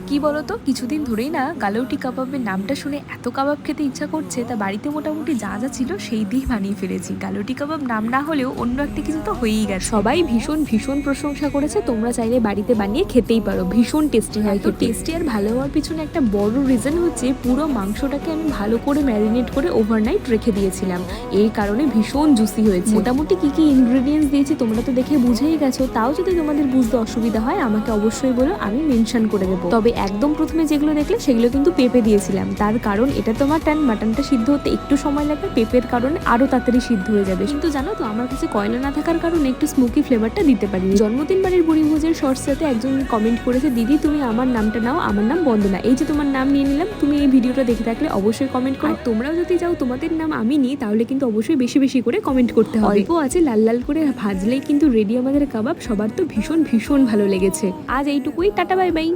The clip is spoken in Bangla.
কি বলতো, কিছুদিন ধরেই না গালাউটি কাবাবের নামটা শুনে এত কাবাব খেতে ইচ্ছা করছে, তা বাড়িতে মোটামুটি যা যা ছিল সেই দিয়ে বানিয়ে ফেলেছি। গালাউটি কাবাব নাম না হলেও অন্য একটা কিছু তো হয়েই গেছে। সবাই ভীষণ ভীষণ প্রশংসা করেছে, তোমরা চাইলে বাড়িতে বানিয়ে খেতেই পারো, ভীষণ টেস্টি হয়। তো টেস্টি আর ভালো হওয়ার পিছনে একটা বড় রিজন হচ্ছে পুরো মাংসটাকে আমি ভালো করে ম্যারিনেট করে ওভারনাইট রেখে দিয়েছিলাম, এই কারণে ভীষণ জুসি হয়েছে। মোটামুটি কি কি ইনগ্রেডিয়েন্টস দিয়েছি তোমরা তো দেখে বুঝেই গেছো, তাও যদি তোমাদের বুঝতে অসুবিধা হয় আমাকে অবশ্যই বলো, আমি মেনশন করে দেবো। তবে একদম প্রথমে যেগুলো দেখলে সেগুলো কিন্তু পেঁপে দিয়েছিলাম, তার কারণ এটা তো মাটনটা সিদ্ধ হতে একটু সময় লাগবে, পেঁপের কারণে আরো তাড়াতাড়ি সিদ্ধ হয়ে যাবে। কিন্তু জানো তো, আমার কাছে কয়লা না থাকার কারণে একটু স্মোকি ফ্লেভারটা দিতে পারি। জন্মদিন বাড়ির বুড়িভোজের শর্টসটাতে একজন কমেন্ট করেছে, দিদি তুমি আমার নামটা নাও, আমার নাম বন্দনা। এই যে তোমার নাম নিয়ে নিলাম, তুমি এই ভিডিওটা দেখে থাকলে অবশ্যই কমেন্ট করো। তোমরাও যদি চাও তোমাদের নাম আমি নিই, তাহলে কিন্তু অবশ্যই বেশি বেশি করে কমেন্ট করতে হবে। অল্প আছে লাল লাল করে ভাজলেই কিন্তু রেডি আমাদের কাবাব। সবার তো ভীষণ ভীষণ ভালো লেগেছে। আজ এইটুকুই, টাটা বাই বাই।